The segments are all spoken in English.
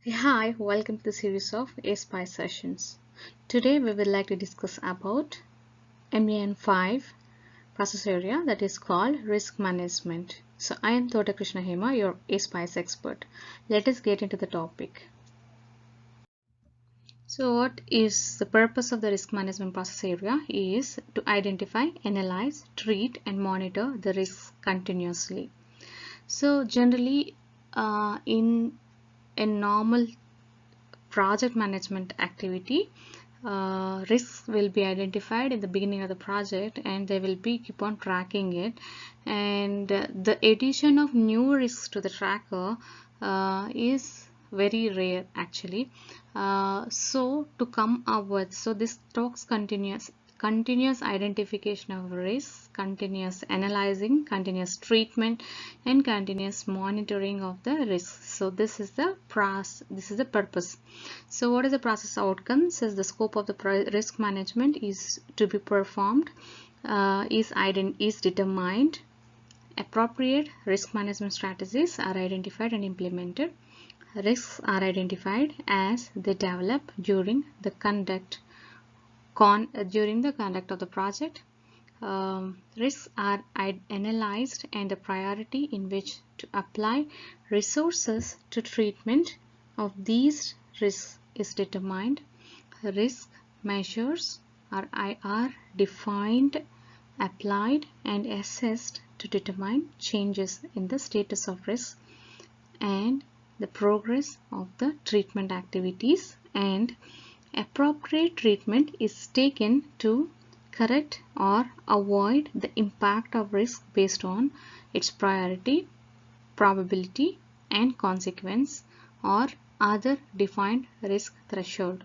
Hi, welcome to the series of ASPICE sessions. Today we would like to discuss about MEN5 process area that is called risk management. So I am Tota Krishna Hema, your ASPICE expert. Let us get into the topic. So what is the purpose of the risk management process area is to identify, analyze, treat and monitor the risks continuously. So generally in a normal project management activity, risks will be identified in the beginning of the project and they will be keep on tracking it, and the addition of new risks to the tracker is very rare actually. So to come up with, so this talks continuous identification of risks, continuous analyzing, continuous treatment and continuous monitoring of the risks. So this is the purpose. So what is the process outcome? Says the scope of the risk management is to be performed, is determined. Appropriate risk management strategies are identified and implemented. Risks are identified as they develop during the conduct of the project. Risks are analyzed and the priority in which to apply resources to treatment of these risks is determined. Risk measures are defined, applied and assessed to determine changes in the status of risk and the progress of the treatment activities, and appropriate treatment is taken to correct or avoid the impact of risk based on its priority, probability and consequence or other defined risk threshold.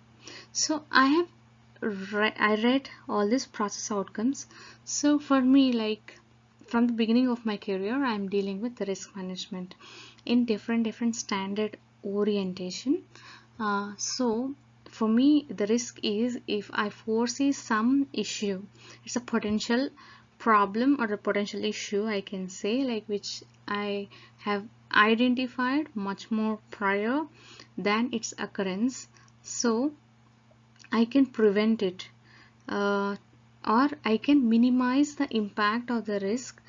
So I read all these process outcomes. So for me, like from the beginning of my career, I am dealing with the risk management in different standard orientation. So for me, the risk is if I foresee some issue, it's a potential problem or a potential issue, I can say, like which I have identified much more prior than its occurrence, so I can prevent it, or I can minimize the impact of the risk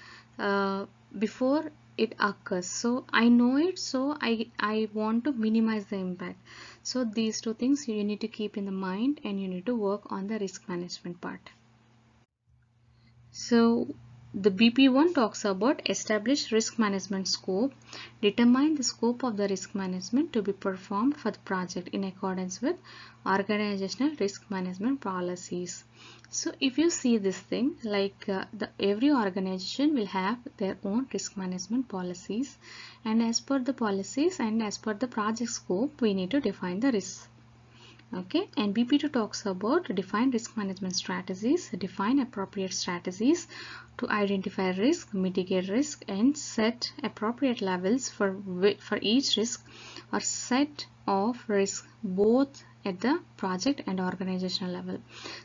before it occurs. So I know it, so I want to minimize the impact. So these two things you need to keep in the mind and you need to work on the risk management part. So the BP1 talks about establish risk management scope, determine the scope of the risk management to be performed for the project in accordance with organizational risk management policies. So if you see this thing, like every organization will have their own risk management policies, and as per the policies and as per the project scope, we need to define the risks. Okay, and BP2 talks about define risk management strategies, define appropriate strategies to identify risk, mitigate risk, and set appropriate levels for each risk or set of risk both at the project and organizational level.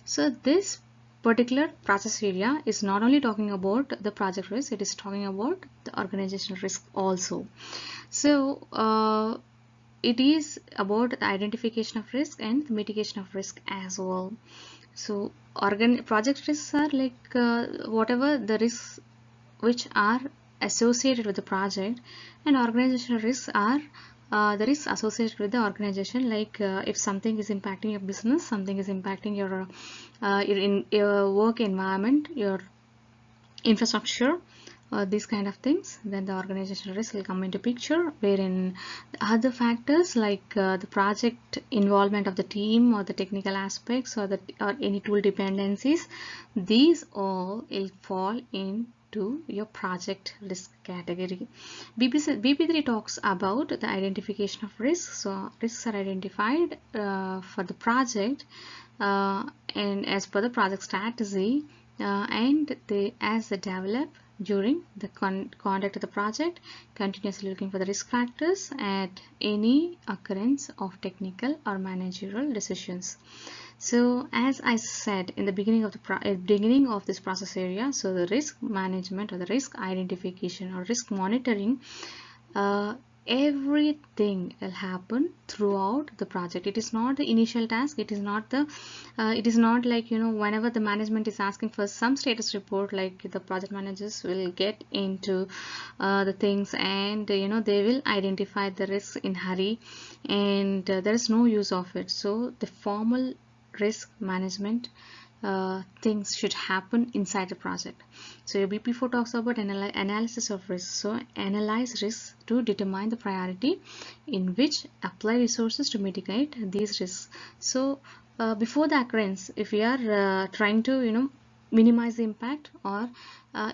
So this particular process area is not only talking about the project risk, it is talking about the organizational risk also. So it is about the identification of risk and the mitigation of risk as well. So project risks are like whatever the risks which are associated with the project, and organizational risks are the risks associated with the organization, like if something is impacting your business, something is impacting your work environment, your infrastructure, these kind of things, then the organizational risk will come into picture, wherein the other factors like the project involvement of the team or the technical aspects or any tool dependencies, these all will fall into your project risk category. BP3 talks about the identification of risks. So risks are identified for the project and as per the project strategy, and as they develop during the conduct of the project, continuously looking for the risk factors at any occurrence of technical or managerial decisions. So as I said in the beginning of this process area, so the risk management or the risk identification or risk monitoring everything will happen throughout the project. It is not the initial task, it is not the it is not like, you know, whenever the management is asking for some status report, like the project managers will get into the things, and you know, they will identify the risks in hurry, and there is no use of it. So the formal risk management things should happen inside the project. So your BP4 talks about analysis of risks. So analyze risks to determine the priority in which apply resources to mitigate these risks. So before the occurrence, if we are trying to, you know, minimize the impact, or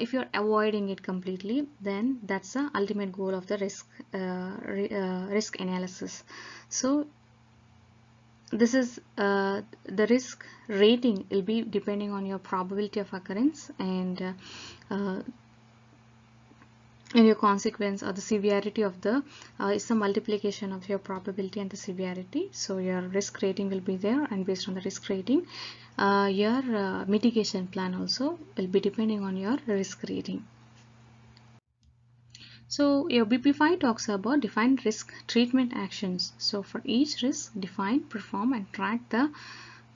if you're avoiding it completely, then that's the ultimate goal of the risk analysis. So this is the risk rating will be depending on your probability of occurrence, uh, and your consequence, or the severity of the is the multiplication of your probability and the severity. So your risk rating will be there, and based on the risk rating, your mitigation plan also will be depending on your risk rating. So your BP5 talks about define risk treatment actions. So for each risk, define, perform, and track the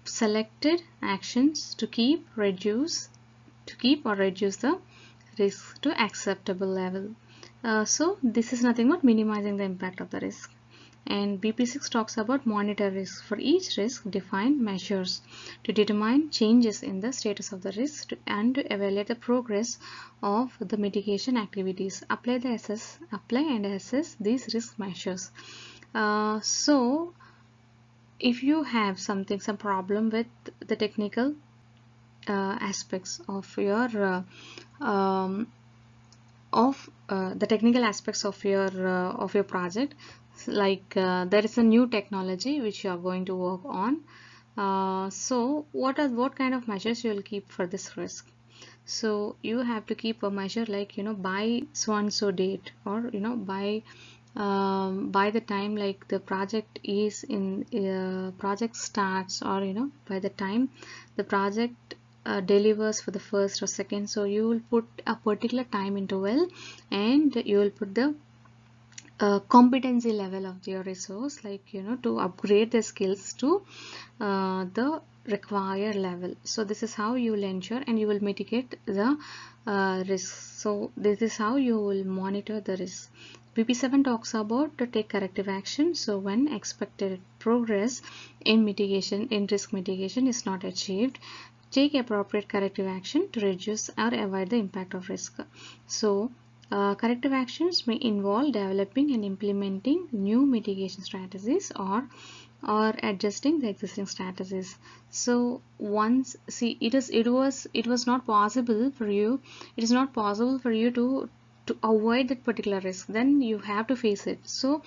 selected actions to keep or reduce the risk to acceptable level. So this is nothing but minimizing the impact of the risk. And BP6 talks about monitor risk. For each risk, define measures to determine changes in the status of the risk and to evaluate the progress of the mitigation activities. Apply and assess these risk measures. So if you have some problem with the technical aspects of your project, like there is a new technology which you are going to work on, so what kind of measures you will keep for this risk? So you have to keep a measure like, you know, by so and so date, or you know, by the time like the project is in project starts, or you know, by the time the project delivers for the first or second. So you will put a particular time interval, and you will put the competency level of your resource, like, you know, to upgrade the skills to the required level. So this is how you will ensure and you will mitigate the risk. So this is how you will monitor the risk. BP7 talks about to take corrective action. So when expected progress in risk mitigation is not achieved, take appropriate corrective action to reduce or avoid the impact of risk. So corrective actions may involve developing and implementing new mitigation strategies, or adjusting the existing strategies. So once, see, it was not possible for you, it is not possible for you to avoid that particular risk, then you have to face it. So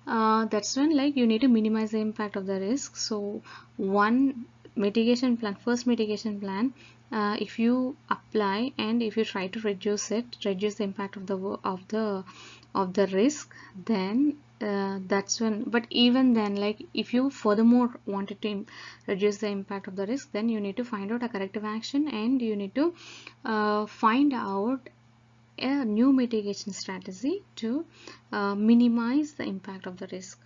that's when, like, you need to minimize the impact of the risk. So one first mitigation plan, if you apply and if you try to reduce the impact of the risk, then that's when, but even then, like, if you furthermore wanted to reduce the impact of the risk, then you need to find out a corrective action, and you need to find out a new mitigation strategy to minimize the impact of the risk.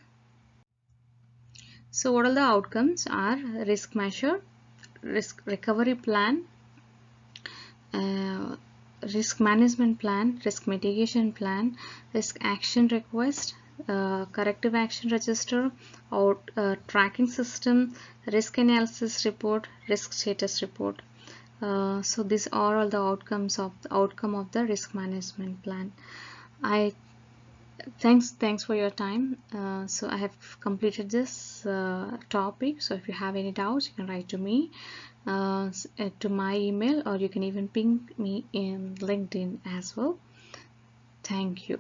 So what are the outcomes are: risk measure, risk recovery plan, uh, risk management plan, risk mitigation plan, risk action request, corrective action register, or tracking system, risk analysis report, risk status report. So these are all the outcome of the risk management plan. I thanks for your time. So I have completed this topic. So if you have any doubts, you can write to me to my email, or you can even ping me in LinkedIn as well. Thank you.